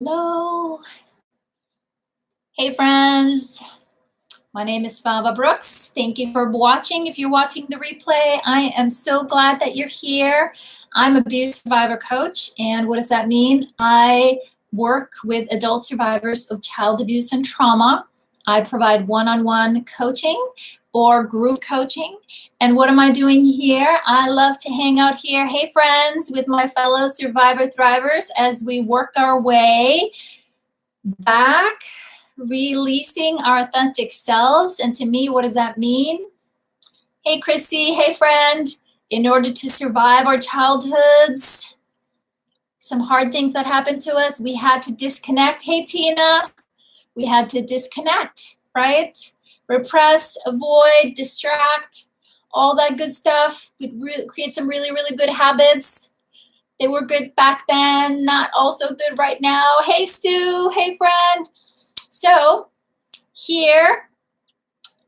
Hello. Hey, friends. My name is Svava Brooks. Thank you for watching. If you're watching the replay, I am so glad that you're here. I'm a abuse survivor coach. And what does that mean? I work with adult survivors of child abuse and trauma. I provide one-on-one coaching or group coaching. And what am I doing here? I love to hang out here. Hey, friends, with my fellow survivor thrivers as we work our way back, releasing our authentic selves. And to me, what does that mean? Hey, Chrissy. Hey, friend. In order to survive our childhoods, some hard things that happened to us, we had to disconnect. Hey, Tina. We had to disconnect, right? Repress, avoid, distract, all that good stuff. We'd create some really, really good habits. They were good back then, not also good right now. Hey, Sue. Hey, friend. So here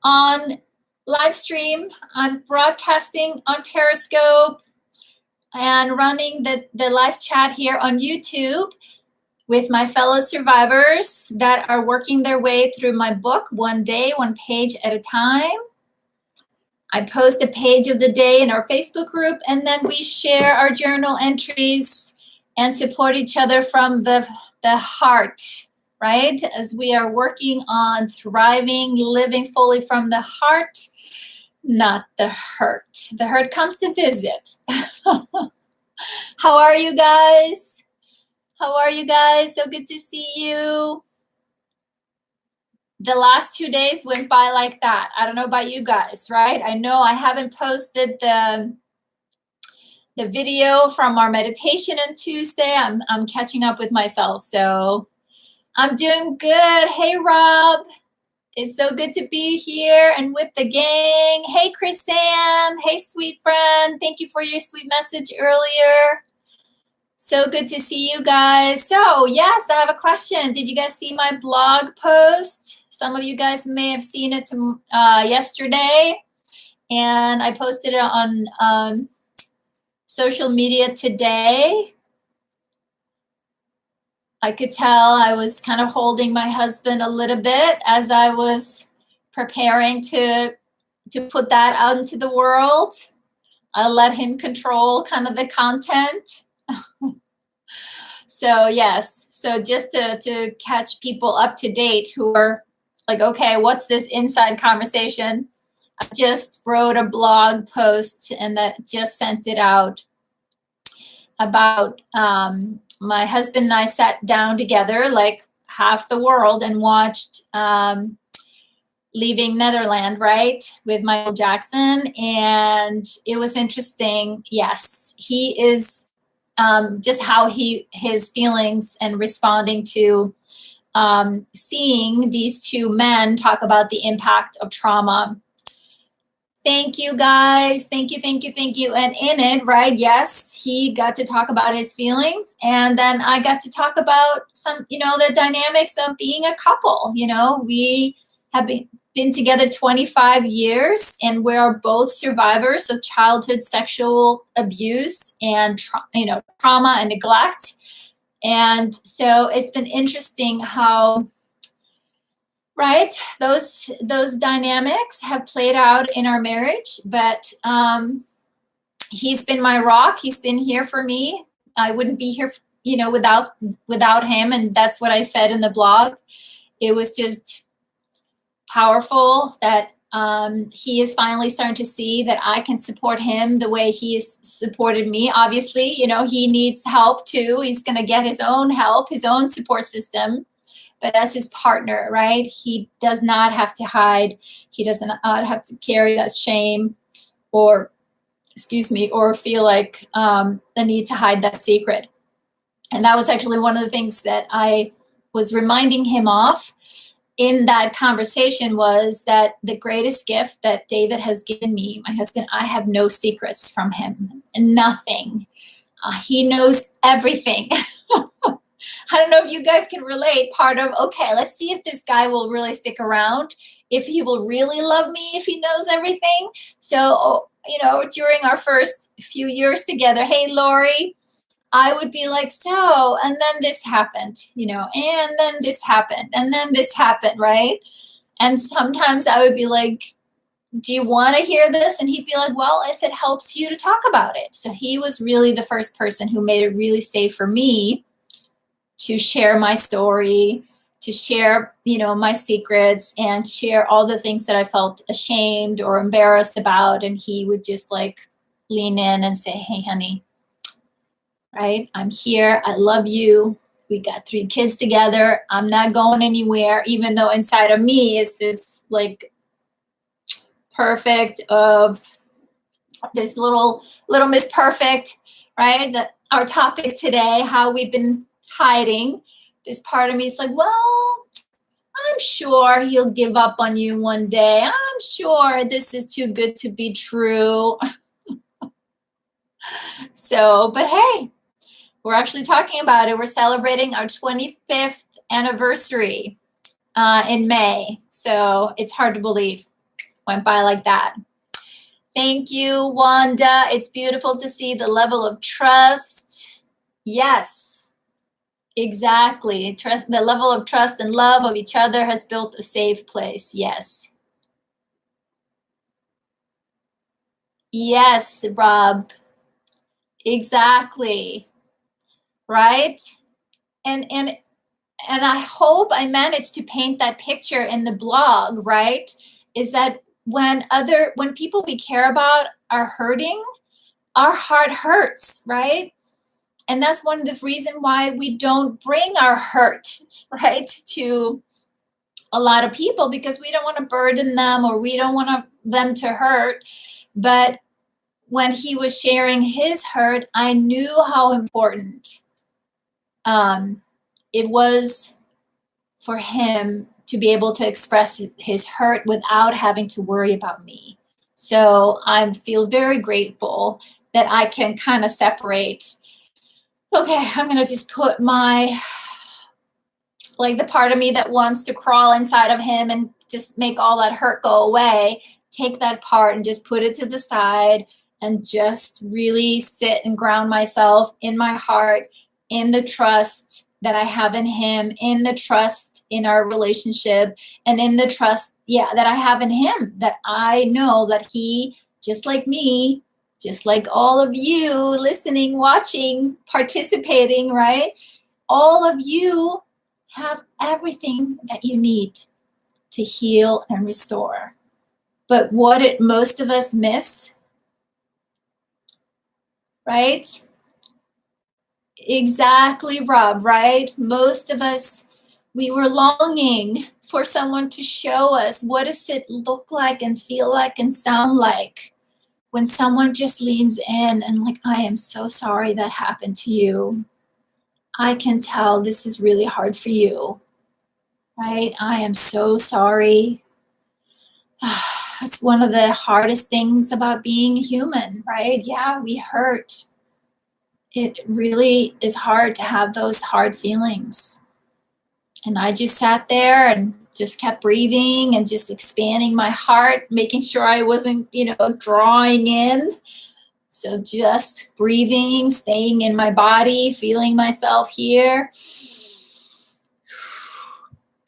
on live stream, I'm broadcasting on Periscope and running the live chat here on YouTube with my fellow survivors that are working their way through my book, one day, one page at a time. I post a page of the day in our Facebook group, and then we share our journal entries and support each other from the heart, right? As we are working on thriving, living fully from the heart, not the hurt. The hurt comes to visit. How are you guys? How are you guys? So good to see you. The last 2 days went by like that. I don't know about you guys, right? I know I haven't posted the video from our meditation on Tuesday. I'm catching up with myself, so I'm doing good. Hey, Rob. It's so good to be here and with the gang. Hey, Chrisanne. Hey, sweet friend. Thank you for your sweet message earlier. So good to see you guys. So yes, I have a question. Did you guys see my blog post? Some of you guys may have seen it yesterday, and I posted it on social media today. I could tell I was kind of holding my husband a little bit as I was preparing to put that out into the world. I let him control kind of the content. So yes, so just to catch people up to date who are like, okay, what's this inside conversation? I just wrote a blog post and that just sent it out about my husband and I sat down together like half the world and watched Leaving Netherland, right, with Michael Jackson. And it was interesting. Yes, he is just how his feelings and responding to seeing these two men talk about the impact of trauma. Thank you, guys. Thank you, thank you, thank you. And in it, right, yes, he got to talk about his feelings. And then I got to talk about some, the dynamics of being a couple. We have been together 25 years, and we are both survivors of childhood sexual abuse and trauma and neglect. And so it's been interesting how, right, those dynamics have played out in our marriage. But he's been my rock. He's been here for me. I wouldn't be here, without him. And that's what I said in the blog. It was just powerful that he is finally starting to see that I can support him the way he has supported me. Obviously, he needs help too. He's going to get his own help, his own support system. But as his partner, right, he does not have to hide. He does not have to carry that shame or feel like the need to hide that secret. And that was actually one of the things that I was reminding him of in that conversation, was that the greatest gift that David has given me, my husband, I have no secrets from him, nothing. He knows everything. I don't know if you guys can relate. Part of, okay, let's see if this guy will really stick around, if he will really love me, if he knows everything. So, during our first few years together, hey, Lori, I would be like, so, and then this happened, and then this happened, and then this happened, right? And sometimes I would be like, do you want to hear this? And he'd be like, well, if it helps you to talk about it. So he was really the first person who made it really safe for me to share my story, to share, my secrets, and share all the things that I felt ashamed or embarrassed about. And he would just like lean in and say, hey, honey, right? I'm here. I love you. We got 3 kids together. I'm not going anywhere, even though inside of me is this like perfect of this little Miss Perfect, right? That our topic today, how we've been hiding. This part of me is like, well, I'm sure he'll give up on you one day. I'm sure this is too good to be true. So, but hey, we're actually talking about it. We're celebrating our 25th anniversary in May. So it's hard to believe. Went by like that. Thank you, Wanda. It's beautiful to see the level of trust. Yes, exactly. Trust, the level of trust and love of each other has built a safe place. Yes. Yes, Rob. Exactly. Right? And I hope I managed to paint that picture in the blog, right? Is that when people we care about are hurting, our heart hurts, right? And that's one of the reasons why we don't bring our hurt, right, to a lot of people, because we don't want to burden them or we don't want them to hurt. But when he was sharing his hurt, I knew how important it was for him to be able to express his hurt without having to worry about me. So I feel very grateful that I can kind of separate. Okay, I'm going to just put the part of me that wants to crawl inside of him and just make all that hurt go away, take that part and just put it to the side and just really sit and ground myself in my heart, in the trust that I have in him, in the trust in our relationship, and in the trust, that I have in him, that I know that he, just like me, just like all of you listening, watching, participating, right? All of you have everything that you need to heal and restore. But what most of us miss, right? Exactly, Rob, right? Most of us, we were longing for someone to show us what does it look like and feel like and sound like when someone just leans in and like, I am so sorry that happened to you. I can tell this is really hard for you, right? I am so sorry. It's one of the hardest things about being human, right? Yeah, we hurt. It really is hard to have those hard feelings. And I just sat there and just kept breathing and just expanding my heart, making sure I wasn't, drawing in. So just breathing, staying in my body, feeling myself here.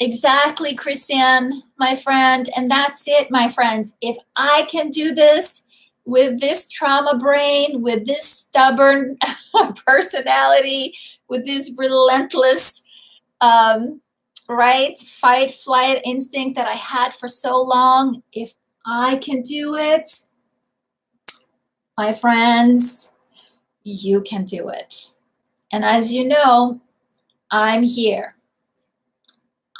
Exactly, Christiane, my friend. And that's it, my friends. If I can do this with this trauma brain, with this stubborn personality, with this relentless, fight, flight instinct that I had for so long, if I can do it, my friends, you can do it. And as you know, I'm here.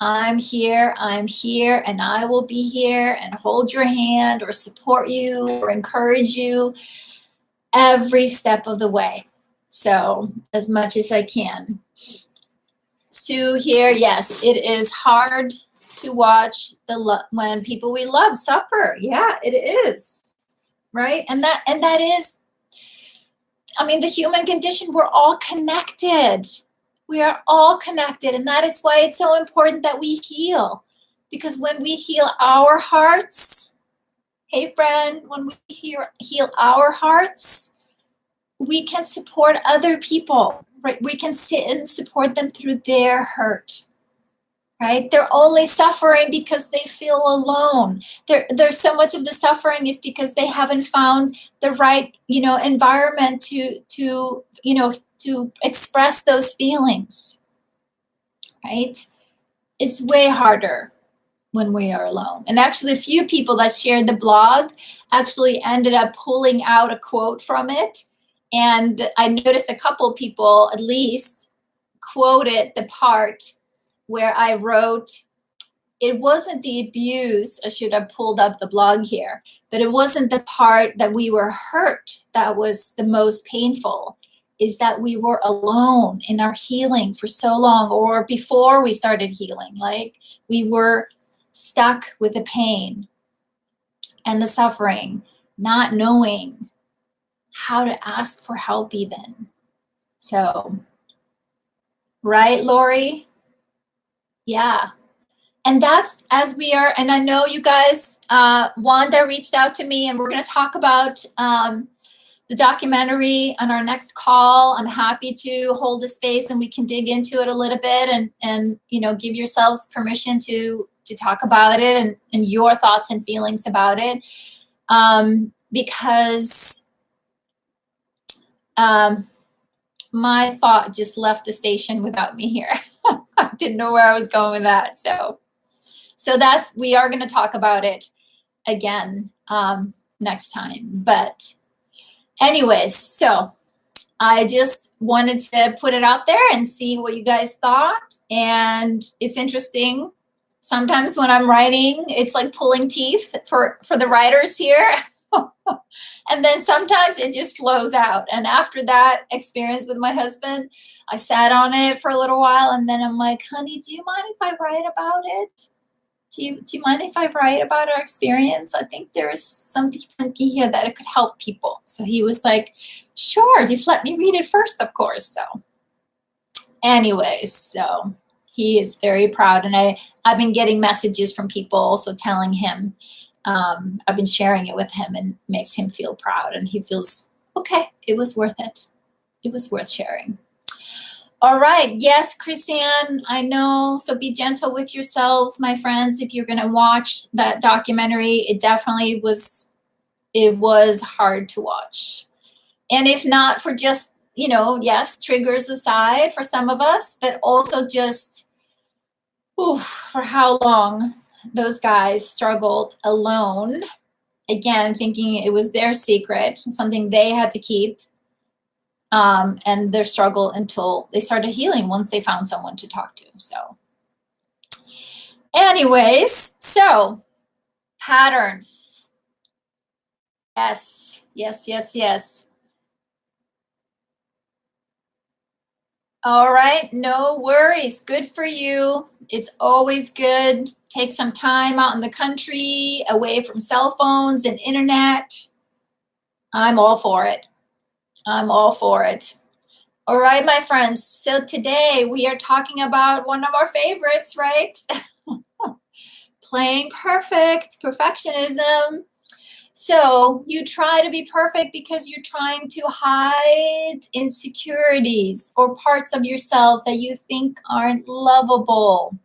I'm here, and I will be here and hold your hand or support you or encourage you every step of the way. So as much as I can. Sue here, yes, it is hard to watch when people we love suffer. Yeah, it is, right? And that is, the human condition. We're all connected. We are all connected, and that is why it's so important that we heal. Because when we heal our hearts, hey friend, when we heal our hearts, we can support other people, right? We can sit and support them through their hurt, right? They're only suffering because they feel alone. There's so much of the suffering is because they haven't found the right, environment to express those feelings, right? It's way harder when we are alone. And actually, a few people that shared the blog actually ended up pulling out a quote from it. And I noticed a couple people at least quoted the part where I wrote, it wasn't the abuse, I should have pulled up the blog here, but it wasn't the part that we were hurt that was the most painful, is that we were alone in our healing for so long, or before we started healing, like we were stuck with the pain and the suffering, not knowing how to ask for help even. So, right, Lori? Yeah. And that's as we are, and I know you guys, Wanda reached out to me, and we're going to talk about the documentary on our next call. I'm happy to hold a space and we can dig into it a little bit and give yourselves permission to talk about it and your thoughts and feelings about it. Because my thought just left the station without me here. I didn't know where I was going with that. So we are going to talk about it again next time. But anyways, so I just wanted to put it out there and see what you guys thought. And it's interesting. Sometimes when I'm writing, it's like pulling teeth for the writers here. And then sometimes it just flows out. And after that experience with my husband, I sat on it for a little while. And then I'm like, honey, do you mind if I write about it? Do you mind if I write about our experience? I think there is something funky here that it could help people. So he was like, sure, just let me read it first, of course. So anyways, so he is very proud. And I've been getting messages from people also telling him, I've been sharing it with him, and it makes him feel proud. And he feels, okay, it was worth it. It was worth sharing. All right. Yes, Chrisanne, I know. So be gentle with yourselves, my friends. If you're going to watch that documentary, it definitely was hard to watch. And if not for just, yes, triggers aside for some of us, but also just, for how long those guys struggled alone. Again, thinking it was their secret, something they had to keep. And their struggle until they started healing once they found someone to talk to. So anyways, so patterns. Yes. All right, no worries. Good for you. It's always good. Take some time out in the country, away from cell phones and internet. I'm all for it. All right, my friends. So today we are talking about one of our favorites, right? Playing perfect, perfectionism. So you try to be perfect because you're trying to hide insecurities or parts of yourself that you think aren't lovable.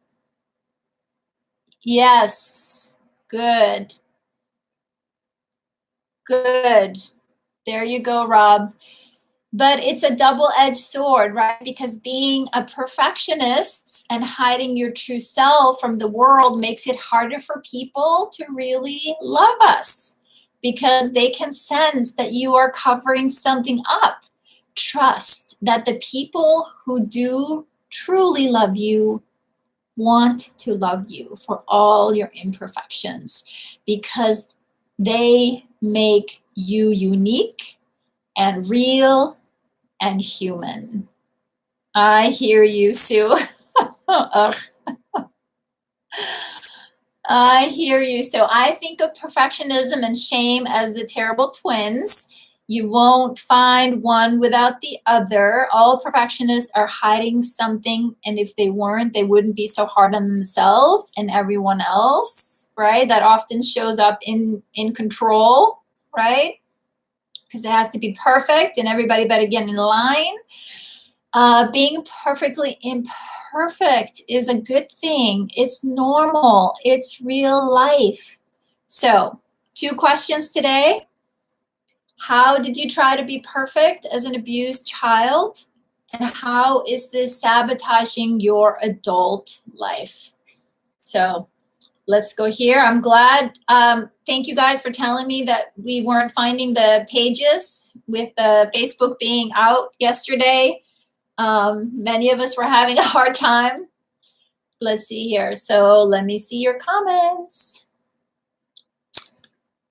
Yes, good. There you go, Rob. But it's a double-edged sword, right? Because being a perfectionist and hiding your true self from the world makes it harder for people to really love us, because they can sense that you are covering something up. Trust that the people who do truly love you want to love you for all your imperfections, because they make you unique and real and human. I hear you, Sue. I hear you. So I think of perfectionism and shame as the terrible twins. You won't find one without the other. All perfectionists are hiding something, and if they weren't, they wouldn't be so hard on themselves and everyone else, right? That often shows up in control, right? because it has to be perfect and everybody better get in line. Being perfectly imperfect is a good thing. It's normal. It's real life. So, 2 questions today. How did you try to be perfect as an abused child? And how is this sabotaging your adult life? So let's go here. I'm glad. Thank you guys for telling me that we weren't finding the pages with the Facebook being out yesterday. Many of us were having a hard time. Let's see here. So let me see your comments.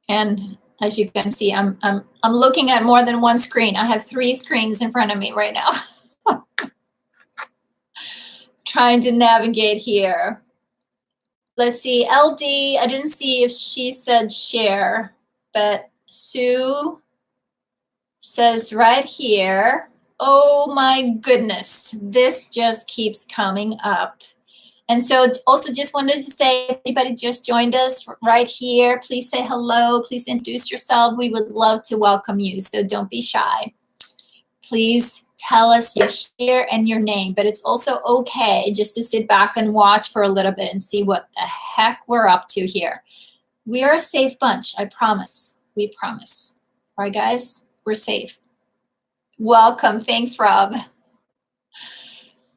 And as you can see, I'm looking at more than one screen. I have 3 screens in front of me right now. Trying to navigate here. Let's see, LD, I didn't see if she said share, but Sue says right here, oh my goodness, this just keeps coming up. And so also just wanted to say, if anybody just joined us right here, please say hello, please introduce yourself. We would love to welcome you, so don't be shy. Please tell us you're here and your name, but it's also okay just to sit back and watch for a little bit and see what the heck we're up to here. We are a safe bunch, I promise. We promise. All right, guys, we're safe. Welcome. Thanks, Rob.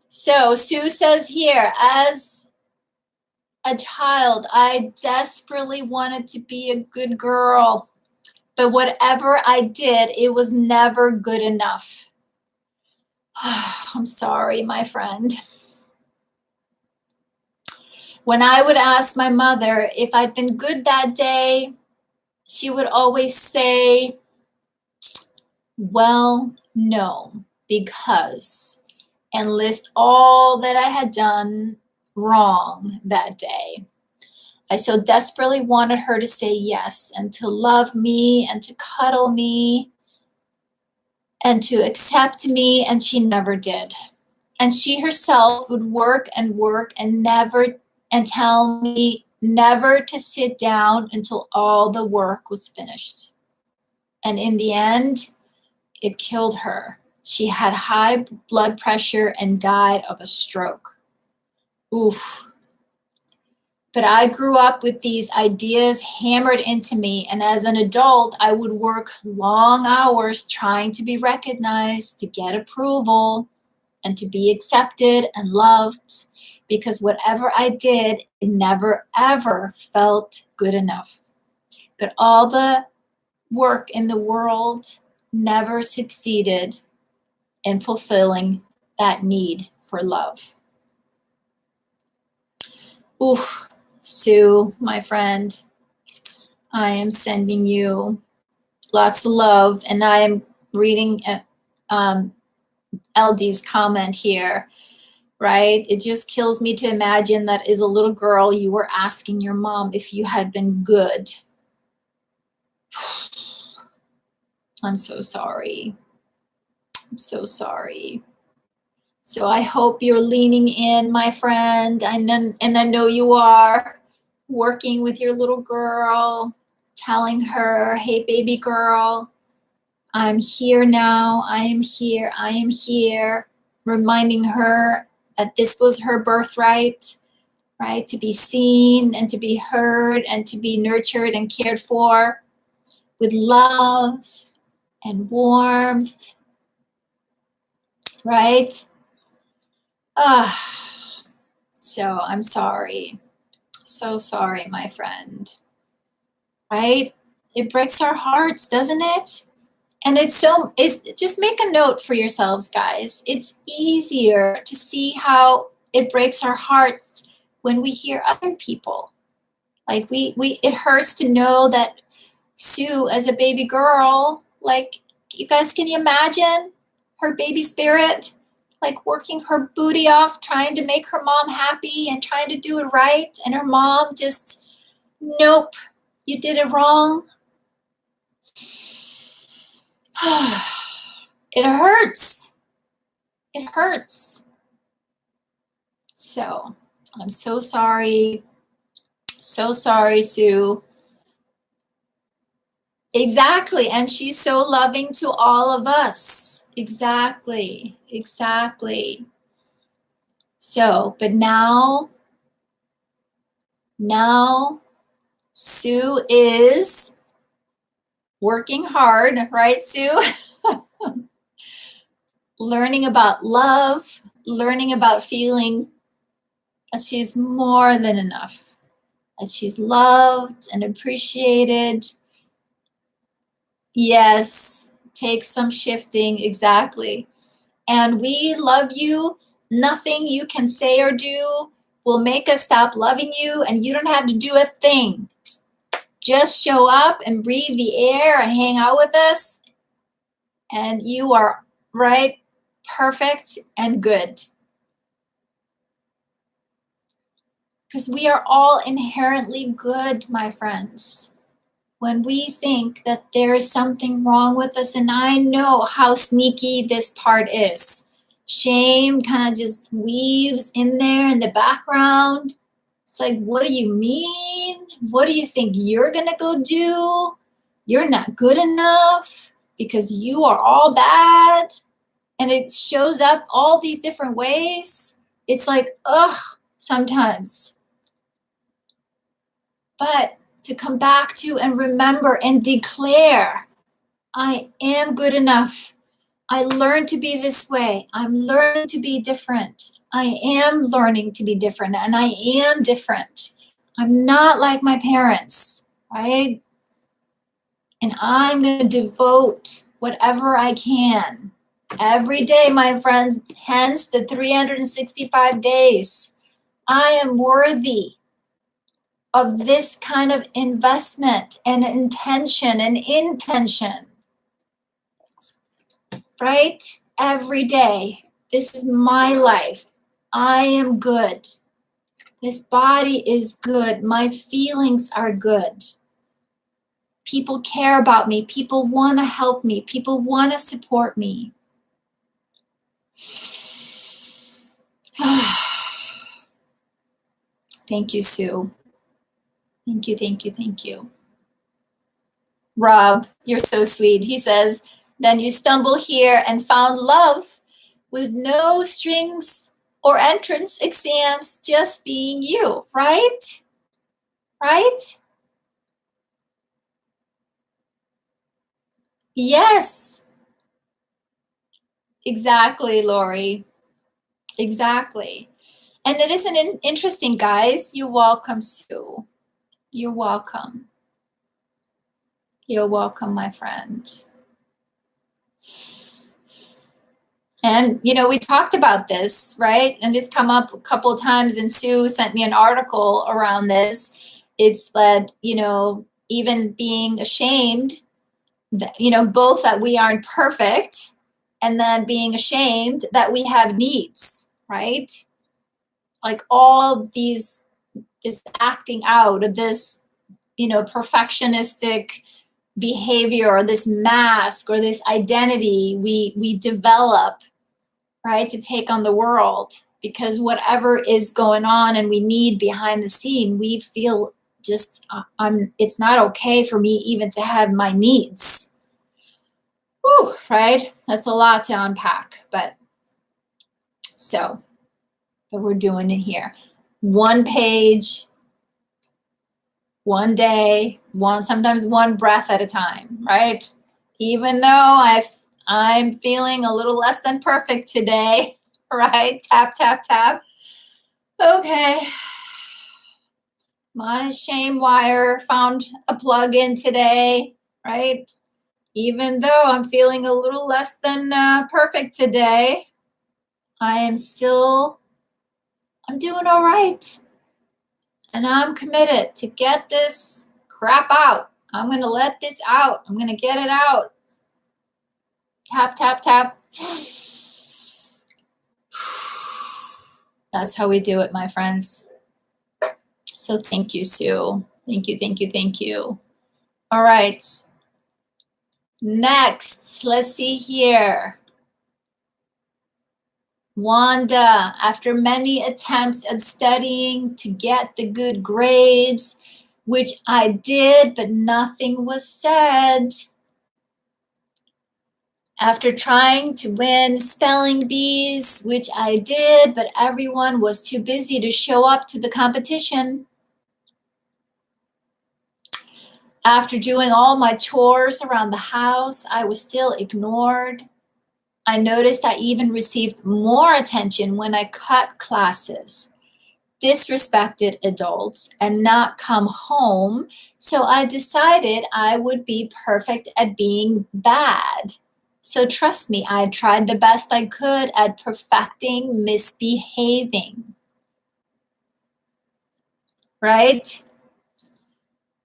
So Sue says here, as a child, I desperately wanted to be a good girl, but whatever I did, it was never good enough. I'm sorry, my friend. When I would ask my mother if I'd been good that day, she would always say, well, no, because, and list all that I had done wrong that day. I so desperately wanted her to say yes and to love me and to cuddle me and to accept me, and she never did. And she herself would work and tell me never to sit down until all the work was finished. And in the end, it killed her. She had high blood pressure and died of a stroke. Oof. But I grew up with these ideas hammered into me, and as an adult, I would work long hours trying to be recognized, to get approval, and to be accepted and loved, because whatever I did, it never, ever felt good enough. But all the work in the world never succeeded in fulfilling that need for love. Oof, Sue, my friend, I am sending you lots of love, and I am reading LD's comment here, right? It just kills me to imagine that as a little girl, you were asking your mom if you had been good. I'm so sorry. I'm so sorry. So I hope you're leaning in, my friend, and I know you are, working with your little girl, telling her, hey, baby girl, I'm here now, I am here, I am here, reminding her that this was her birthright, right? To be seen and to be heard and to be nurtured and cared for with love and warmth, right? So I'm sorry. So sorry, my friend. Right? It breaks our hearts, doesn't it? And it's just make a note for yourselves, guys. It's easier to see how it breaks our hearts when we hear other people. Like it hurts to know that Sue, as a baby girl, like, you guys, can you imagine her baby spirit, like working her booty off, trying to make her mom happy and trying to do it right, and her mom just, nope, you did it wrong. It hurts. It hurts. So I'm so sorry. So sorry, Sue. Exactly. And she's so loving to all of us. Exactly. Exactly. So, but now Sue is working hard, right, Sue? Learning about love, learning about feeling that she's more than enough, that she's loved and appreciated. Yes, take some shifting, exactly. And we love you. Nothing you can say or do will make us stop loving you, and you don't have to do a thing. Just show up and breathe the air and hang out with us, and you are right, perfect and good. Because we are all inherently good, my friends. When we think that there is something wrong with us, and I know how sneaky this part is. Shame kind of just weaves in there in the background. It's like, what do you mean? What do you think you're gonna go do? You're not good enough because you are all bad. And it shows up all these different ways. It's like, ugh, sometimes. But to come back to and remember and declare, I am good enough. I learned to be this way. I'm learning to be different. I am learning to be different, and I am different. I'm not like my parents, right? And I'm going to devote whatever I can every day, my friends, hence the 365 days. I am worthy of this kind of investment and intention and intention, right? Every day. This is my life. I am good. This body is good. My feelings are good. People care about me. People want to help me. People want to support me. Thank you, Sue. Thank you, thank you, thank you. Rob, you're so sweet. He says, then you stumble here and found love with no strings or entrance exams, just being you, right? Right? Yes, exactly, Lori. Exactly. And it isn't interesting, guys. You're welcome, Sue. You're welcome. You're welcome, my friend. And, you know, we talked about this, right? And it's come up a couple of times, and Sue sent me an article around this. It's that, you know, even being ashamed, that, you know, both that we aren't perfect and then being ashamed that we have needs, right? Like all these, this acting out of this, you know, perfectionistic behavior or this mask or this identity we develop, right, to take on the world, because whatever is going on and we need behind the scene, we feel just it's not okay for me even to have my needs. Whew, right? That's a lot to unpack, but we're doing it here. One page, one day, sometimes one breath at a time, right? Even though I'm feeling a little less than perfect today, right? Tap, tap, tap. Okay. My shame wire found a plug in today, right? Even though I'm feeling a little less than perfect today, I'm doing all right. And I'm committed to get this crap out. I'm going to let this out. I'm going to get it out. Tap, tap, tap. That's how we do it, my friends. So thank you, Sue. Thank you, thank you, thank you. All right. Next, let's see here. Wanda, after many attempts at studying to get the good grades, which I did, but nothing was said. After trying to win spelling bees, which I did, but everyone was too busy to show up to the competition. After doing all my chores around the house, I was still ignored. I noticed I even received more attention when I cut classes, disrespected adults, and not come home. So I decided I would be perfect at being bad. So trust me, I tried the best I could at perfecting misbehaving. Right?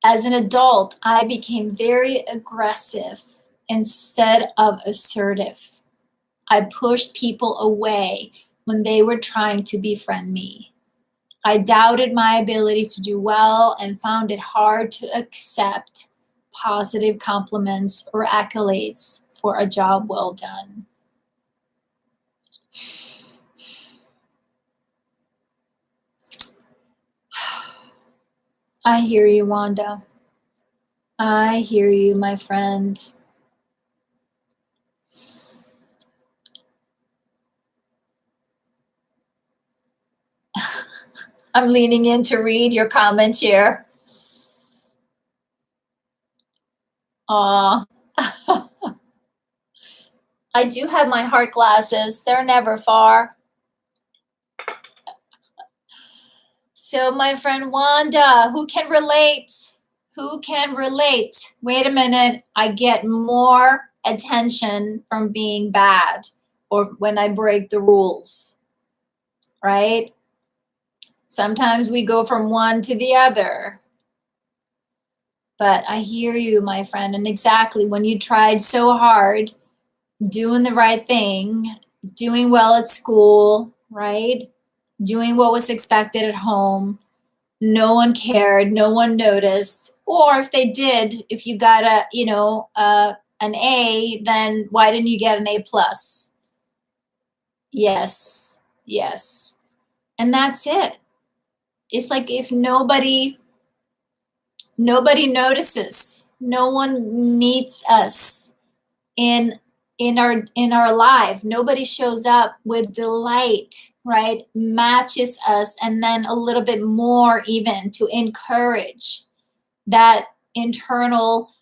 As an adult, I became very aggressive instead of assertive. I pushed people away when they were trying to befriend me. I doubted my ability to do well and found it hard to accept positive compliments or accolades for a job well done. I hear you, Wanda. I hear you, my friend. I'm leaning in to read your comments here. Aw. I do have my heart glasses. They're never far. So my friend Wanda, who can relate? Who can relate? Wait a minute. I get more attention from being bad or when I break the rules, right? Sometimes we go from one to the other. But I hear you, my friend. And exactly when you tried so hard, doing the right thing, doing well at school, right? Doing what was expected at home. No one cared, no one noticed. Or if they did, if you got an A, then why didn't you get an A plus? Yes, yes. And that's it. It's like if nobody notices, no one meets us in our life, nobody shows up with delight, right? Matches us, and then a little bit more even to encourage that internal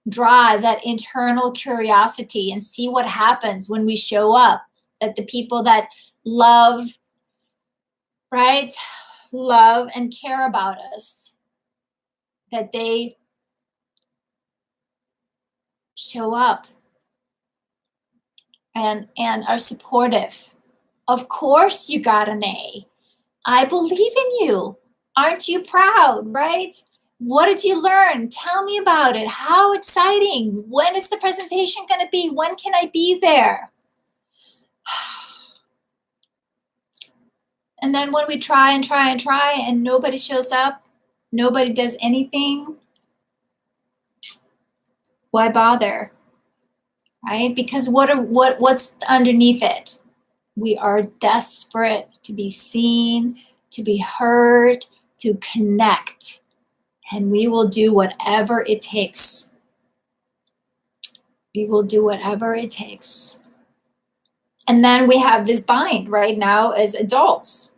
drive, that internal curiosity, and see what happens when we show up. That the people that love, right, love and care about us, that they show up and are supportive. Of course you got an A. I believe in you. Aren't you proud, right? What did you learn? Tell me about it. How exciting. When is the presentation going to be? When can I be there? And then when we try and try and try and nobody shows up, nobody does anything, why bother? Right? Because what's underneath it? We are desperate to be seen, to be heard, to connect. And we will do whatever it takes. We will do whatever it takes. And then we have this bind right now as adults.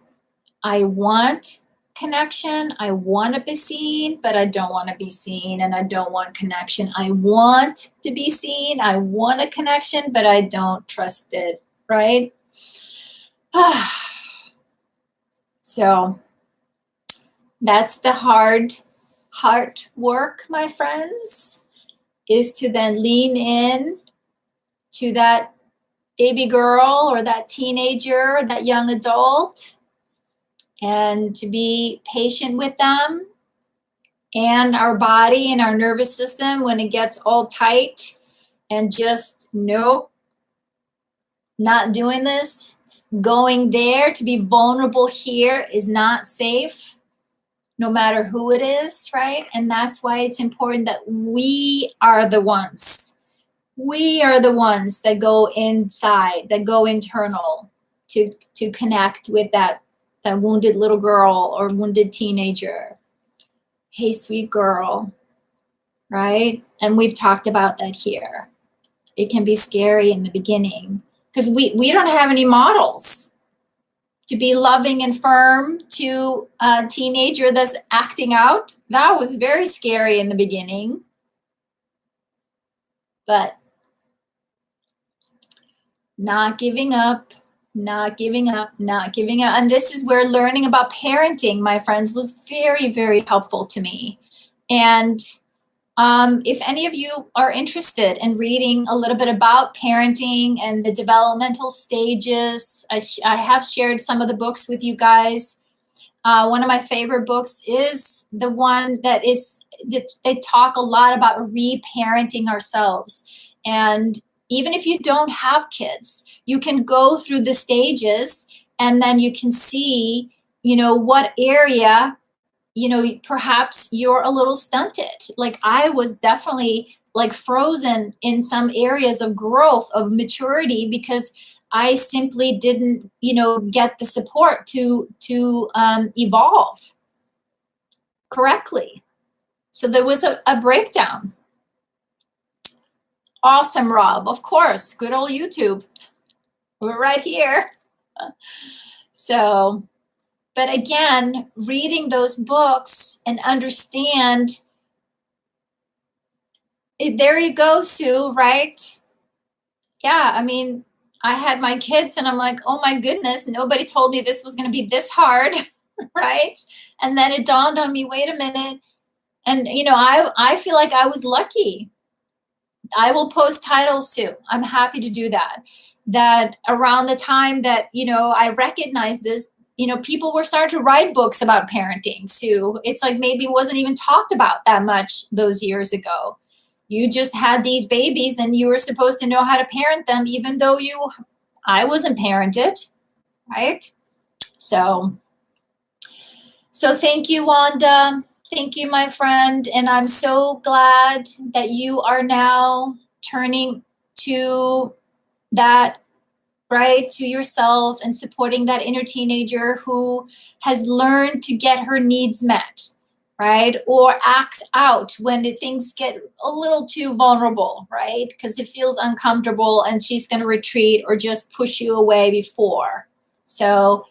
I want connection. I want to be seen, but I don't want to be seen, and I don't want connection. I want to be seen. I want a connection, but I don't trust it, right? So that's the hard work, my friends, is to then lean in to that baby girl or that teenager, that young adult, and to be patient with them and our body and our nervous system when it gets all tight and just, nope, not doing this. Going there to be vulnerable here is not safe, no matter who it is, right? And that's why it's important that we are the ones that go inside, that go internal to connect with that wounded little girl or wounded teenager. hey, sweet girl, right? And we've talked about that here. It can be scary in the beginning because we don't have any models to be loving and firm to a teenager that's acting out. That was very scary in the beginning. But not giving up, not giving up, not giving up. And this is where learning about parenting, my friends, was very, very helpful to me. And if any of you are interested in reading a little bit about parenting and the developmental stages, I have shared some of the books with you guys. One of my favorite books is the one that they talk a lot about reparenting ourselves. And even if you don't have kids, you can go through the stages and then you can see, what area, perhaps you're a little stunted. Like I was definitely like frozen in some areas of growth, of maturity, because I simply didn't, get the support to evolve correctly. So there was a breakdown. Awesome, Rob. Of course, good old YouTube. We're right here. So, but again, reading those books and understand it, there you go, Sue, right? Yeah, I mean, I had my kids and I'm like, oh my goodness, nobody told me this was going to be this hard, right? And then it dawned on me, wait a minute. And, I feel like I was lucky. I will post titles, Sue. I'm happy to do that. That around the time that, I recognized this, people were starting to write books about parenting, Sue. It's like maybe it wasn't even talked about that much those years ago. You just had these babies and you were supposed to know how to parent them, even though I wasn't parented, right? So thank you, Wanda. Thank you, my friend. And I'm so glad that you are now turning to that, right, to yourself and supporting that inner teenager who has learned to get her needs met, right? Or acts out when things get a little too vulnerable, right? Because it feels uncomfortable and she's going to retreat or just push you away before. So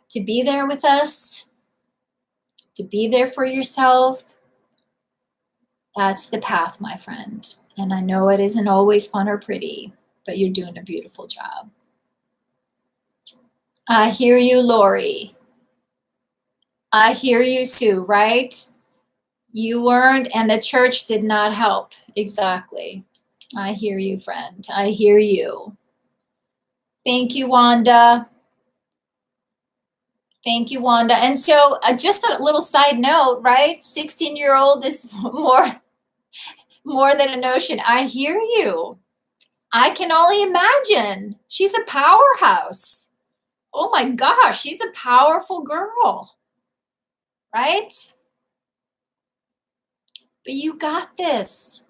to be there with us, to be there for yourself, that's the path, my friend. And I know it isn't always fun or pretty, but you're doing a beautiful job. I hear you, Lori. I hear you, Sue, right? You weren't, and the church did not help. Exactly. I hear you, friend. I hear you. Thank you, Wanda. Thank you, Wanda. And so just a little side note, right? 16-year-old is more than a notion. I hear you. I can only imagine. She's a powerhouse. Oh my gosh, she's a powerful girl, right? But you got this.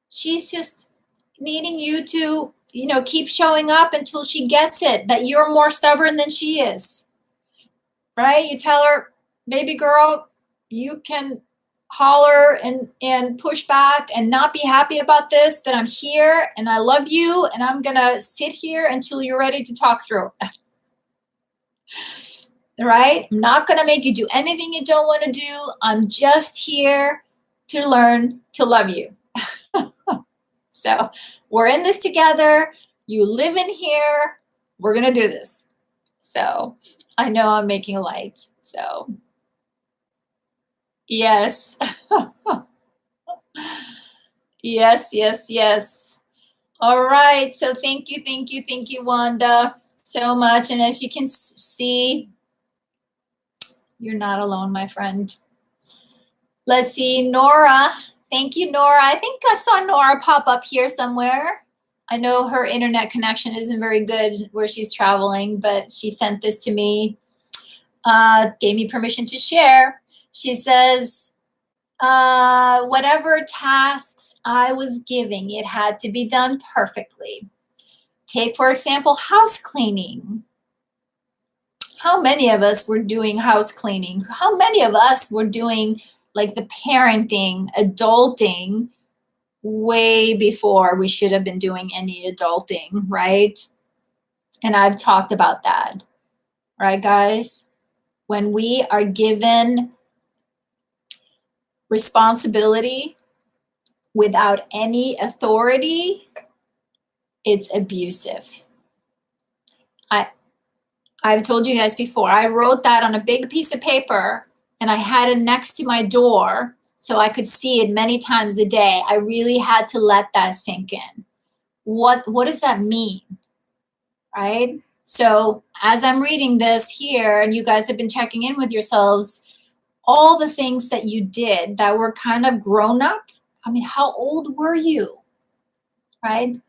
She's just needing you to, keep showing up until she gets it, that you're more stubborn than she is, right? You tell her, baby girl, you can holler and push back and not be happy about this, but I'm here and I love you and I'm going to sit here until you're ready to talk through. Right? I'm not going to make you do anything you don't want to do. I'm just here to learn to love you. So we're in this together. You live in here. We're going to do this. So I know I'm making light. So yes. Yes. All right. So thank you, Wanda, so much. And as you can see, you're not alone, my friend. Let's see, Nora. Thank you, Nora. I think I saw Nora pop up here somewhere. I know her internet connection isn't very good where she's traveling, but she sent this to me, gave me permission to share. She says, whatever tasks I was giving, it had to be done perfectly. Take, for example, house cleaning. How many of us were doing house cleaning? How many of us were doing like the parenting, adulting way before we should have been doing any adulting, right? And I've talked about that, right, guys? When we are given responsibility without any authority, it's abusive. I've told you guys before, I wrote that on a big piece of paper and I had it next to my door so I could see it many times a day. I really had to let that sink in. What does that mean? Right? So as I'm reading this here, and you guys have been checking in with yourselves, all the things that you did that were kind of grown up. I mean, how old were you? Right?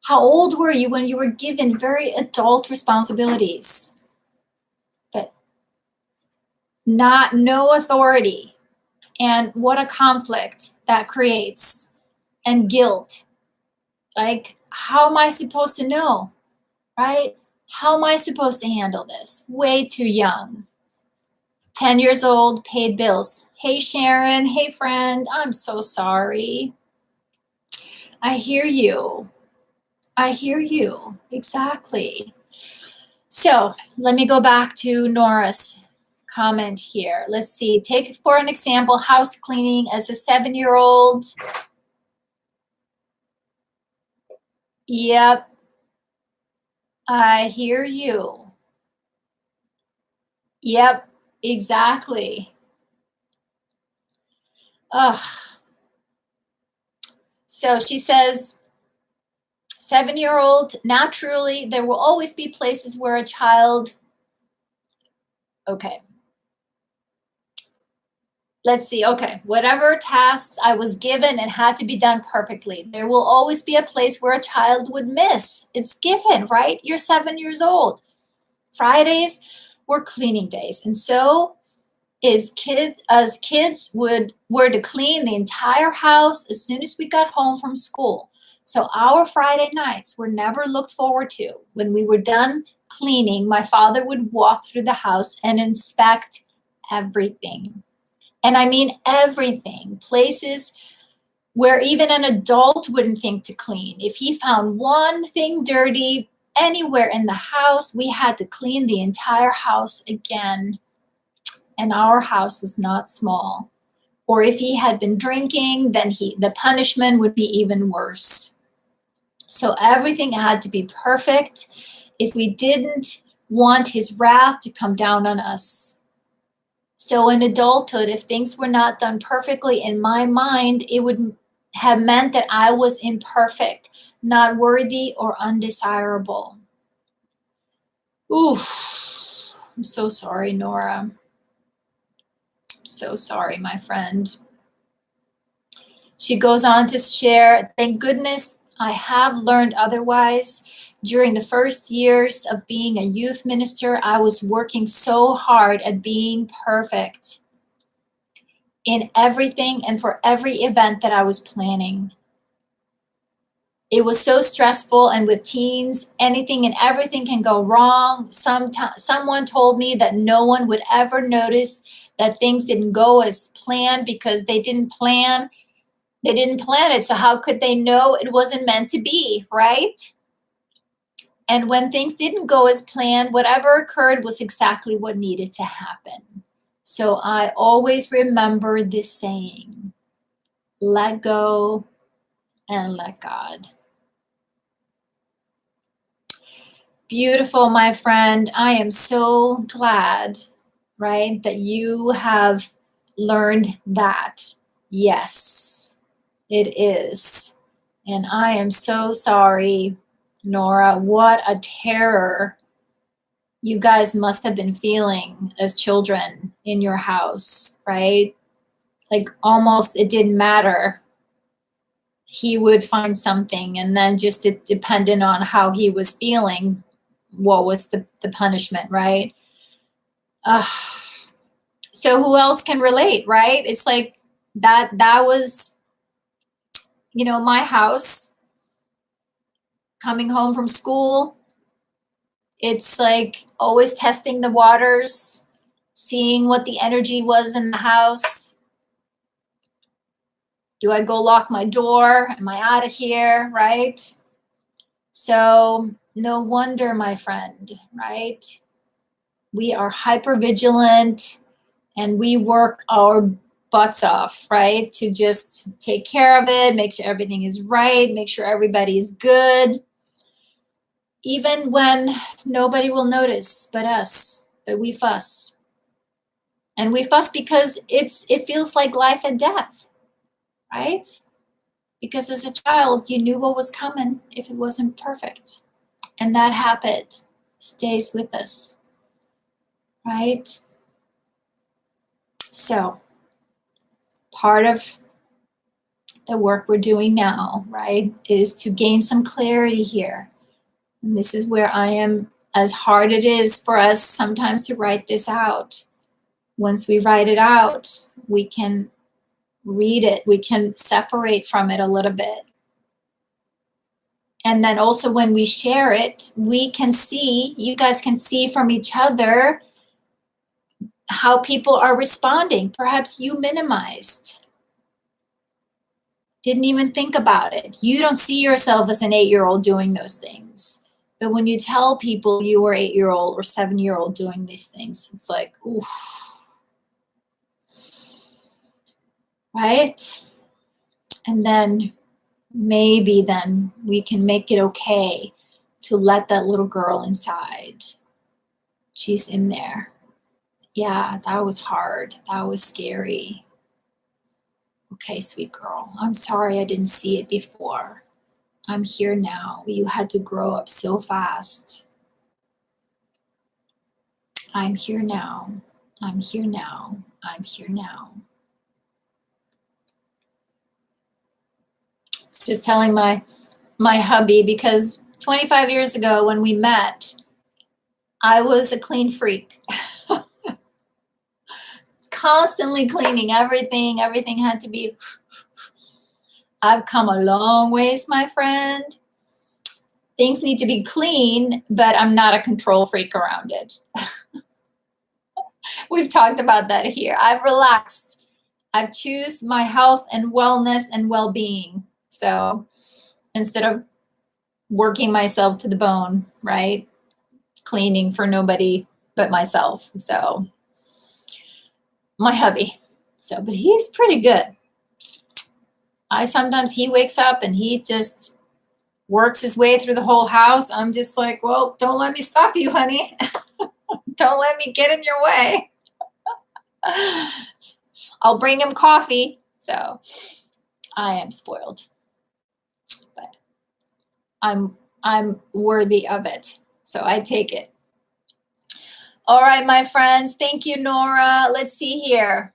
How old were you when you were given very adult responsibilities? But no authority. And what a conflict that creates. And guilt. Like, how am I supposed to know? Right? How am I supposed to handle this? Way too young. 10 years old, paid bills. Hey, Sharon. Hey, friend. I'm so sorry. I hear you. I hear you. Exactly. So let me go back to Nora's comment here. Let's see. Take for an example, house cleaning as a 7-year-old. Yep. I hear you. Yep, exactly. Ugh. So she says, 7-year-old, naturally, there will always be places where a child, okay. Let's see, okay. Whatever tasks I was given, it had to be done perfectly. There will always be a place where a child would miss. It's given, right? You're 7 years old. Fridays were cleaning days. And so as kids were to clean the entire house as soon as we got home from school. So our Friday nights were never looked forward to. When we were done cleaning, my father would walk through the house and inspect everything. And I mean everything. Places where even an adult wouldn't think to clean. If he found one thing dirty anywhere in the house, we had to clean the entire house again. And our house was not small. Or if he had been drinking, then the punishment would be even worse. So everything had to be perfect if we didn't want his wrath to come down on us. So in adulthood, if things were not done perfectly in my mind, it would have meant that I was imperfect, not worthy or undesirable. Oof, I'm so sorry, Nora. So sorry, my friend. She goes on to share, thank goodness I have learned otherwise. During the first years of being a youth minister, I was working so hard at being perfect in everything and for every event that I was planning. It was so stressful, and with teens, anything and everything can go wrong. Someone told me that no one would ever notice that things didn't go as planned because they didn't plan it. So how could they know it wasn't meant to be, right? And when things didn't go as planned, whatever occurred was exactly what needed to happen. So I always remember this saying, let go and let God. Beautiful, my friend. I am so glad, right, that you have learned that. Yes, it is. And I am so sorry, Nora. What a terror you guys must have been feeling as children in your house, right? Like almost it didn't matter. He would find something, and then just it depended on how he was feeling, what was the punishment, right? So who else can relate, right? It's like that was, my house, coming home from school. It's like always testing the waters, seeing what the energy was in the house. Do I go lock my door? Am I out of here? Right? So no wonder, my friend, right? We are hyper vigilant and we work our butts off, right? To just take care of it, make sure everything is right, make sure everybody is good. Even when nobody will notice but us, but we fuss. And we fuss because it feels like life and death, right? Because as a child, you knew what was coming if it wasn't perfect. And that habit stays with us, right? So part of the work we're doing now, right, is to gain some clarity here. And this is where I am, as hard it is for us sometimes to write this out. Once we write it out, we can read it, we can separate from it a little bit. And then also when we share it, we can see, you guys can see from each other how people are responding. Perhaps you minimized, didn't even think about it. You don't see yourself as an 8-year-old doing those things. But when you tell people you were 8-year-old or 7-year-old doing these things, it's like, oof. Right? And then maybe then we can make it okay to let that little girl inside. She's in there. Yeah, that was hard. That was scary. Okay, sweet girl. I'm sorry I didn't see it before. I'm here now. You had to grow up so fast. I'm here now. I'm here now. I'm here now. Just telling my hubby, because 25 years ago when we met, I was a clean freak. Constantly cleaning everything. Everything had to be. I've come a long ways, my friend. Things need to be clean, but I'm not a control freak around it. We've talked about that here. I've relaxed. I've choose my health and wellness and well-being. So instead of working myself to the bone, right? Cleaning for nobody but myself. So my hubby. So, but he's pretty good. Sometimes he wakes up and he just works his way through the whole house. I'm just like, well, don't let me stop you, honey. Don't let me get in your way. I'll bring him coffee. So I am spoiled, but I'm worthy of it. So I take it. All right, my friends. Thank you, Nora. Let's see here.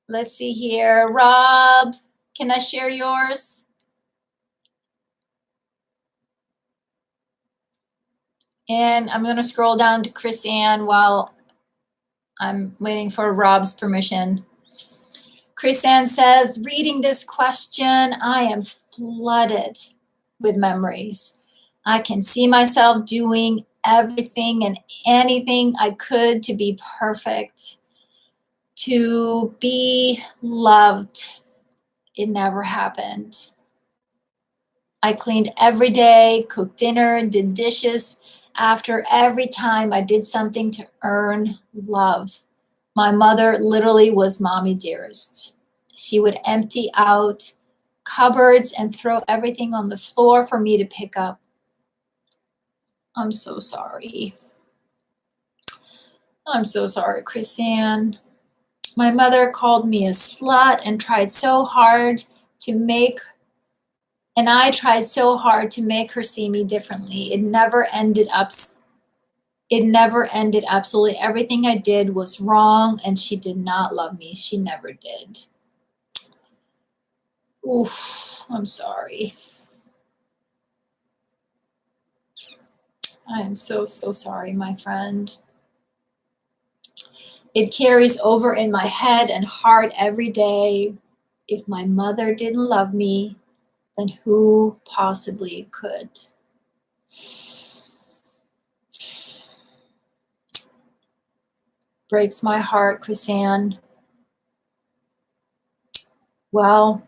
Rob, can I share yours? And I'm going to scroll down to Chris Ann while I'm waiting for Rob's permission. Chris Ann says, reading this question, I am flooded with memories. I can see myself doing everything and anything I could to be perfect, to be loved. It never happened. I cleaned every day, cooked dinner, did dishes after every time I did something to earn love. My mother literally was mommy dearest. She would empty out cupboards and throw everything on the floor for me to pick up. I'm so sorry. I'm so sorry, Chrisanne. My mother called me a slut and tried so hard to make, and I tried so hard to make her see me differently. It never ended. Absolutely everything I did was wrong, and she did not love me. She never did. Oof, I'm sorry. I am so, so sorry, my friend. It carries over in my head and heart every day. If my mother didn't love me, then who possibly could? Breaks my heart, Chrisanne. Well,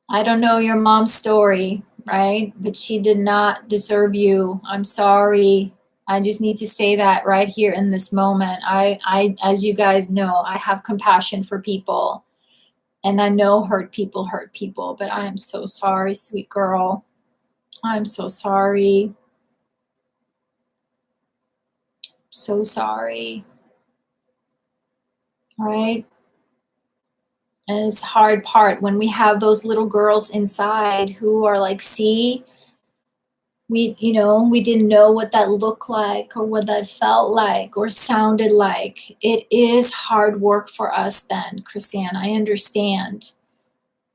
I don't know your mom's story, right? But she did not deserve you. I'm sorry. I just need to say that right here in this moment. As you guys know, I have compassion for people, and I know hurt people, but I am so sorry, sweet girl. I'm so sorry. So sorry. Right? And it's the hard part when we have those little girls inside who are like, see, we didn't know what that looked like or what that felt like or sounded like. It is hard work for us then, Chrisanne. I understand.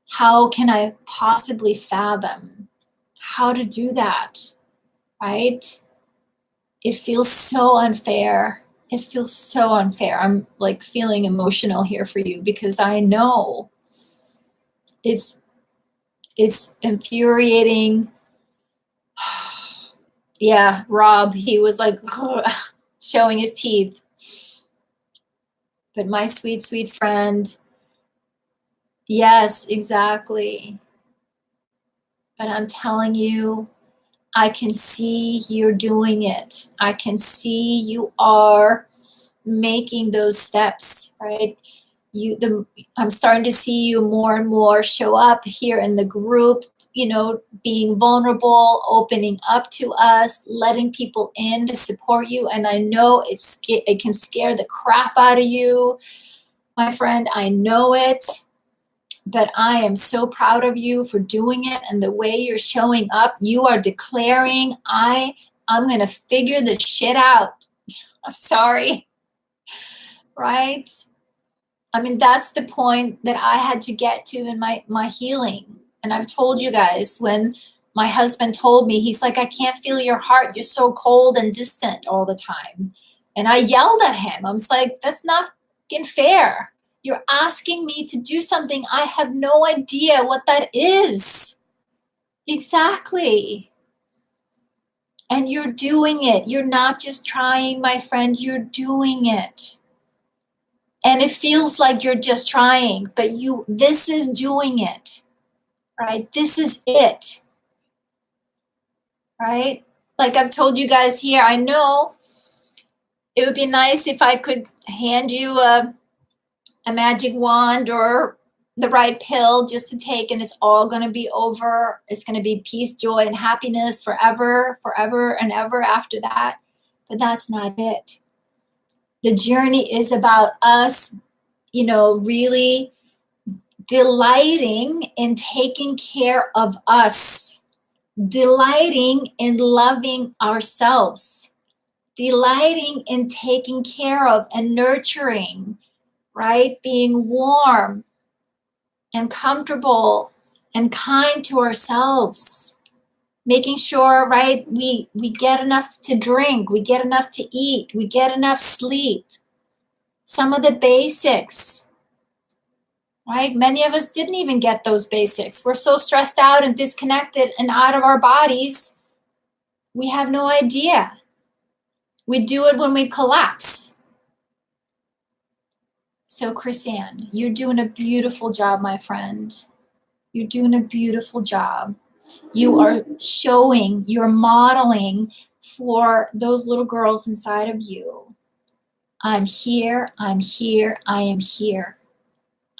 How can I possibly fathom how to do that, right? It feels so unfair. It feels so unfair. I'm like feeling emotional here for you because I know it's infuriating. Yeah, Rob, he was like showing his teeth. But my sweet, sweet friend, yes, exactly. But I'm telling you, I can see you're doing it. I can see you are making those steps, right? I'm starting to see you more and more show up here in the group, being vulnerable, opening up to us, letting people in to support you. And I know it can scare the crap out of you, my friend. I know it, but I am so proud of you for doing it. And the way you're showing up, you are declaring, I'm going to figure this shit out. I'm sorry, right? I mean, that's the point that I had to get to in my healing. And I've told you guys, when my husband told me, he's like, I can't feel your heart. You're so cold and distant all the time. And I yelled at him. I was like, that's not fucking fair. You're asking me to do something. I have no idea what that is. Exactly. And you're doing it. You're not just trying, my friend. You're doing it. And it feels like you're just trying, but this is doing it, right? This is it, right? Like I've told you guys here, I know it would be nice if I could hand you a magic wand or the right pill just to take, and it's all going to be over. It's going to be peace, joy, and happiness forever, forever and ever after that. But that's not it. The journey is about us, really delighting in taking care of us, delighting in loving ourselves, delighting in taking care of and nurturing, right? Being warm and comfortable and kind to ourselves, making sure, right, we get enough to drink, we get enough to eat, we get enough sleep, some of the basics. Right? Many of us didn't even get those basics. We're so stressed out and disconnected and out of our bodies, we have no idea. We do it when we collapse. So, Chrisanne, you're doing a beautiful job, my friend. You're doing a beautiful job. You are showing, you're modeling for those little girls inside of you. I'm here, I'm here, I am here.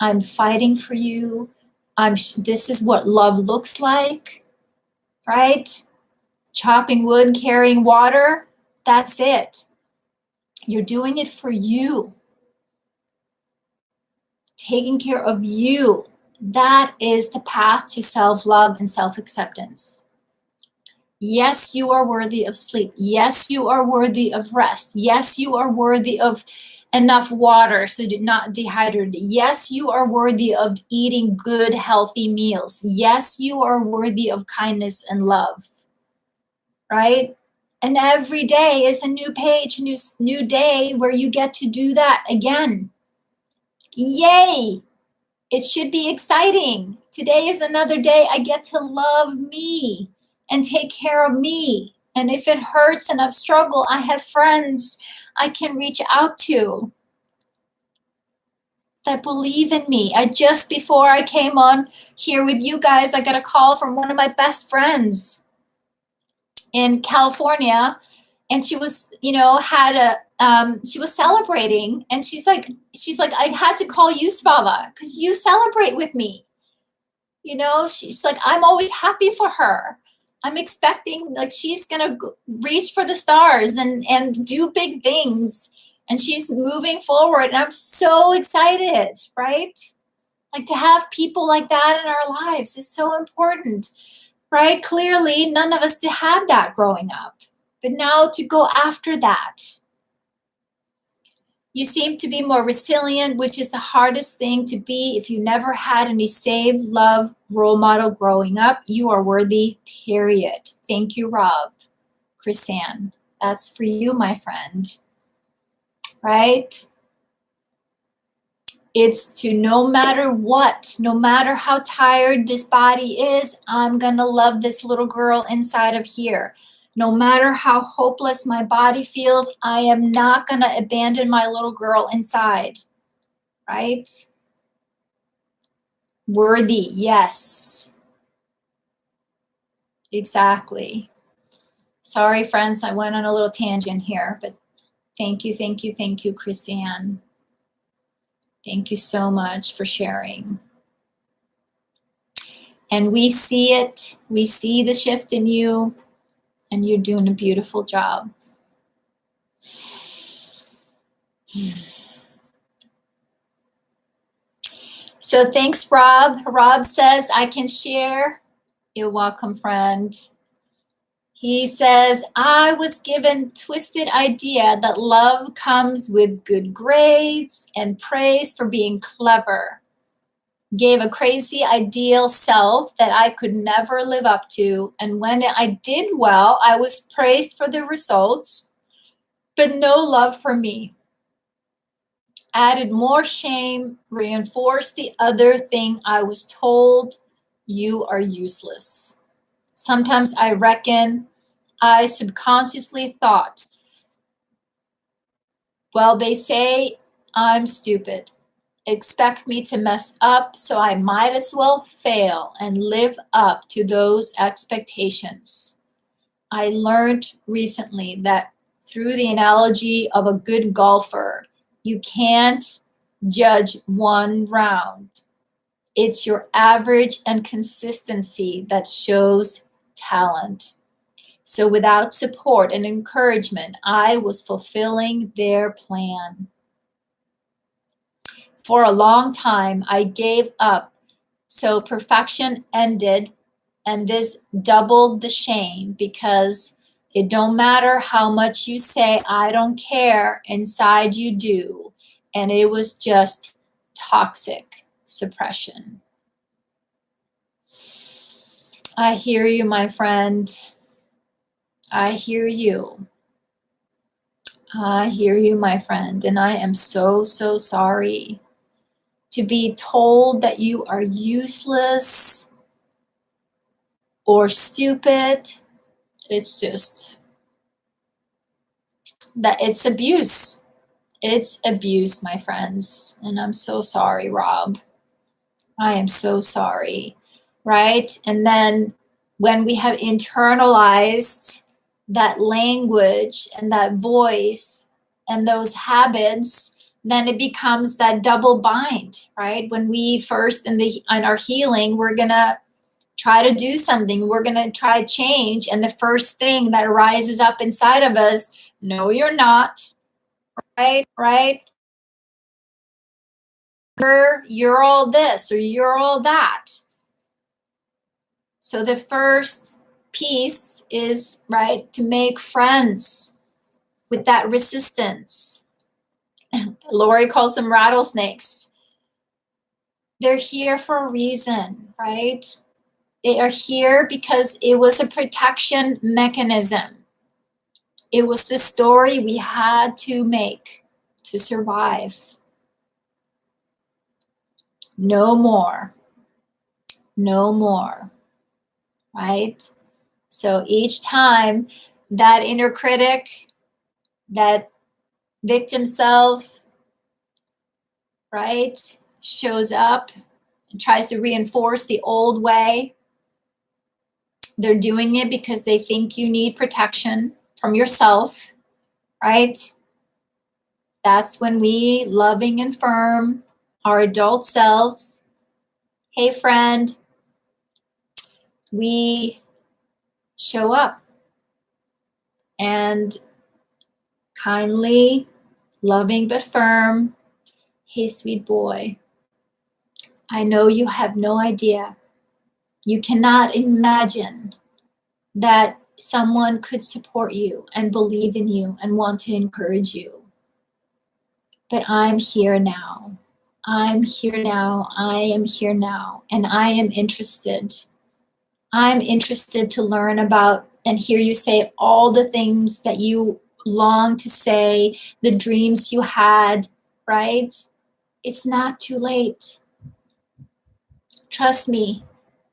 I'm fighting for you. This is what love looks like, right? Chopping wood, carrying water, that's it. You're doing it for you. Taking care of you. That is the path to self-love and self-acceptance. Yes, you are worthy of sleep. Yes, you are worthy of rest. Yes, you are worthy of enough water so you're not dehydrated. Yes, you are worthy of eating good, healthy meals. Yes, you are worthy of kindness and love, right? And every day is a new page, new day where you get to do that again. Yay! It should be exciting. Today is another day I get to love me and take care of me. And if it hurts and I've struggled, I have friends. I can reach out to, that believe in me. Just before I came on here with you guys, I got a call from one of my best friends in California, and she was, she was celebrating, and she's like, I had to call you, Svava, because you celebrate with me. She's like, I'm always happy for her. I'm expecting, like, she's gonna reach for the stars and do big things, and she's moving forward, and I'm so excited, right? Like, to have people like that in our lives is so important, right? Clearly, none of us had that growing up, but now to go after that. You seem to be more resilient, which is the hardest thing to be if you never had any safe, love, role model growing up. You are worthy, period. Thank you, Rob. Chrisanne, that's for you, my friend. Right? It's to, no matter what, no matter how tired this body is, I'm going to love this little girl inside of here. No matter how hopeless my body feels, I am not going to abandon my little girl inside, right? Worthy, yes. Exactly. Sorry, friends, I went on a little tangent here, but thank you, Chrisanne. Thank you so much for sharing. And we see it. We see the shift in you, and you're doing a beautiful job. So thanks, Rob. Rob says, I can share. You're welcome, friend. He says, I was given twisted idea that love comes with good grades and praise for being clever. Gave a crazy ideal self that I could never live up to. And when I did well, I was praised for the results, but no love for me. Added more shame, reinforced the other thing I was told, you are useless. Sometimes I reckon I subconsciously thought, well, they say I'm stupid. Expect me to mess up, so I might as well fail and live up to those expectations. I learned recently that through the analogy of a good golfer, you can't judge one round. It's your average and consistency that shows talent. So without support and encouragement, I was fulfilling their plan. For a long time, I gave up. So perfection ended, and this doubled the shame, because it don't matter how much you say, I don't care, inside you do. And it was just toxic suppression. I hear you, my friend. I hear you. I hear you, my friend. And I am so, so sorry to be told that you are useless or stupid. It's just that it's abuse. It's abuse, my friends. And I'm so sorry, Rob. I am so sorry, right? And then when we have internalized that language and that voice and those habits, then it becomes that double bind, right? When we first in our healing, we're gonna try to do something, we're gonna try change, and the first thing that rises up inside of us, no, you're not, right? You're all this or you're all that. So the first piece is, right, to make friends with that resistance. Lori calls them rattlesnakes. They're here for a reason, right? They are here because it was a protection mechanism. It was the story we had to make to survive. No more. No more. Right? So each time that inner critic, that victim self, right, shows up and tries to reinforce the old way. They're doing it because they think you need protection from yourself, right? That's when we, loving and firm, our adult selves, hey friend, we show up and kindly, loving but firm, hey sweet boy, I know you have no idea. You cannot imagine that someone could support you and believe in you and want to encourage you. But I'm here now. I'm here now. I am here now. And I am interested. I'm interested to learn about and hear you say all the things that you long to say, the dreams you had, right? It's not too late. Trust me,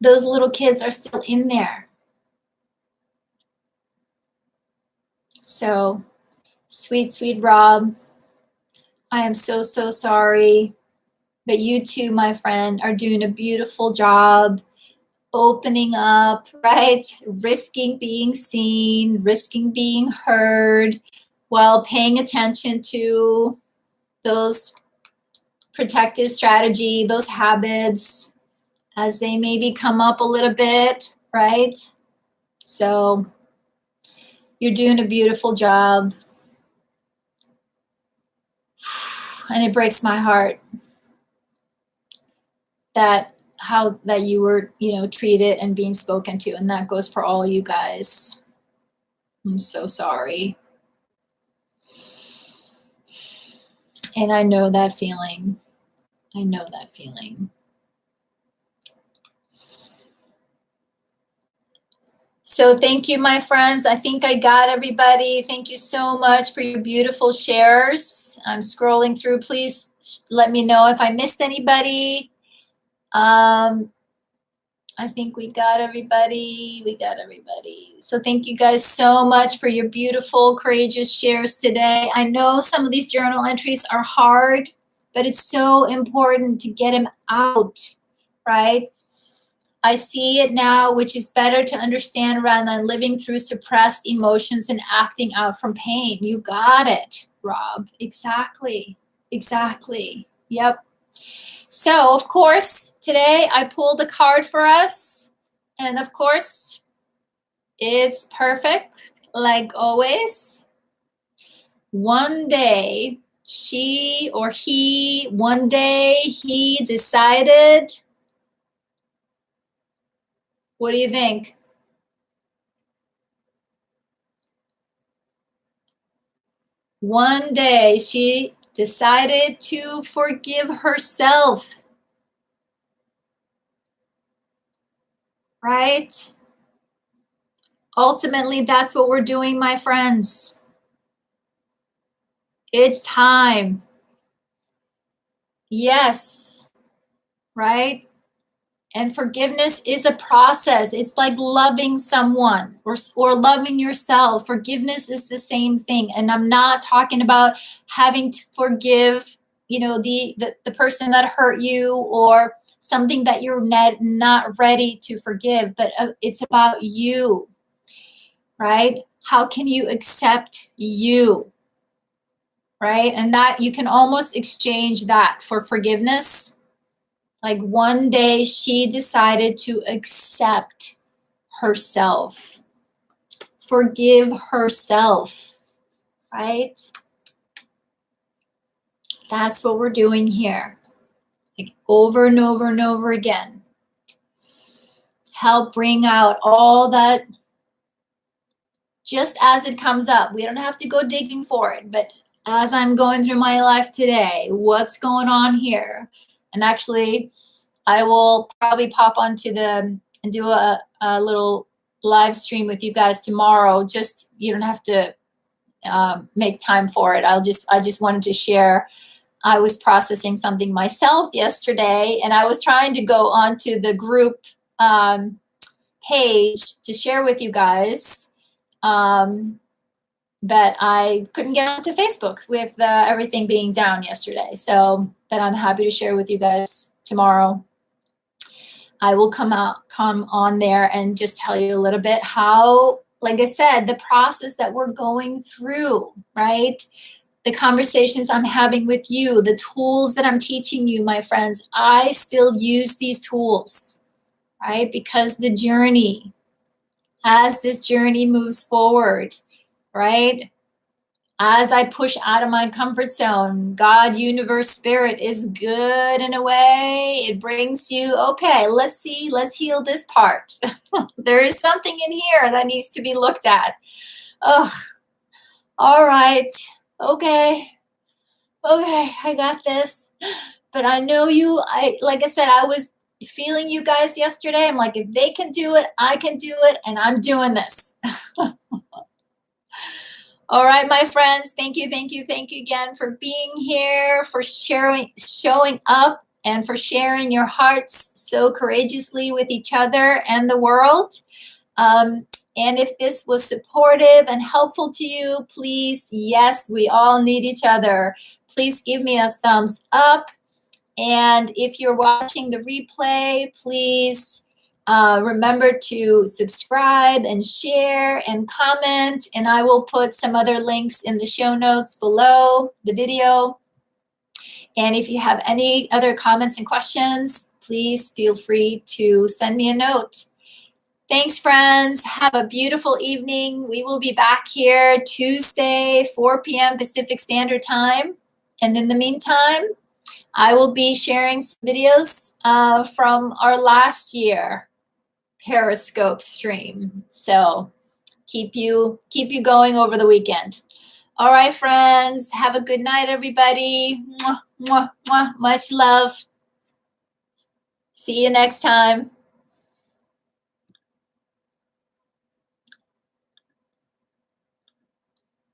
those little kids are still in there. So, sweet, sweet Rob, I am so, so sorry. But you too, my friend, are doing a beautiful job opening up, right? Risking being seen, risking being heard, while paying attention to those protective strategy, those habits, as they maybe come up a little bit, right? So you're doing a beautiful job. And it breaks my heart that how that you were, treated and being spoken to. And that goes for all you guys. I'm so sorry. And I know that feeling. I know that feeling. So thank you, my friends. I think I got everybody. Thank you so much for your beautiful shares. I'm scrolling through. Please let me know if I missed anybody. I think we got everybody. We got everybody. So thank you guys so much for your beautiful, courageous shares today. I know some of these journal entries are hard, but it's so important to get them out, right? I see it now, which is better to understand rather than living through suppressed emotions and acting out from pain. You got it, Rob. Exactly. Exactly. Yep. So, of course, today I pulled a card for us. And of course, it's perfect, like always. One day, one day he decided. What do you think? One day she decided to forgive herself. Right? Ultimately, that's what we're doing, my friends. It's time. Yes. Right? And forgiveness is a process. It's like loving someone or loving yourself. Forgiveness is the same thing. And I'm not talking about having to forgive, the person that hurt you or something that you're not ready to forgive, but it's about you, right? How can you accept you, right? And that you can almost exchange that for forgiveness. Like one day she decided to accept herself, forgive herself, right? That's what we're doing here. Like over and over and over again. Help bring out all that just as it comes up. We don't have to go digging for it, but as I'm going through my life today, what's going on here? And actually, I will probably pop onto and do a little live stream with you guys tomorrow. Just, you don't have to make time for it. I just wanted to share. I was processing something myself yesterday, and I was trying to go onto the group page to share with you guys. that I couldn't get onto Facebook with everything being down yesterday. So that I'm happy to share with you guys tomorrow. I will come on there and just tell you a little bit how, like I said, the process that we're going through, right? The conversations I'm having with you, the tools that I'm teaching you, my friends, I still use these tools, right? Because the journey, as this journey moves forward, right? As I push out of my comfort zone, God, universe, spirit is good in a way. It brings you, okay, let's heal this part. There is something in here that needs to be looked at. Oh, all right. Okay, I got this. But I know you, like I said, I was feeling you guys yesterday. I'm like, if they can do it, I can do it, and I'm doing this. All right, my friends, thank you again for being here, for showing up, and for sharing your hearts so courageously with each other and the world. And if this was supportive and helpful to you, please, yes, we all need each other. Please give me a thumbs up. And if you're watching the replay, please remember to subscribe and share and comment. And I will put some other links in the show notes below the video. And if you have any other comments and questions, please feel free to send me a note. Thanks, friends. Have a beautiful evening. We will be back here Tuesday, 4 p.m. Pacific Standard Time. And in the meantime, I will be sharing some videos from our last year Periscope stream. So keep you going over the weekend. All right, friends. Have a good night, everybody. Mwah, mwah, mwah. Much love. See you next time.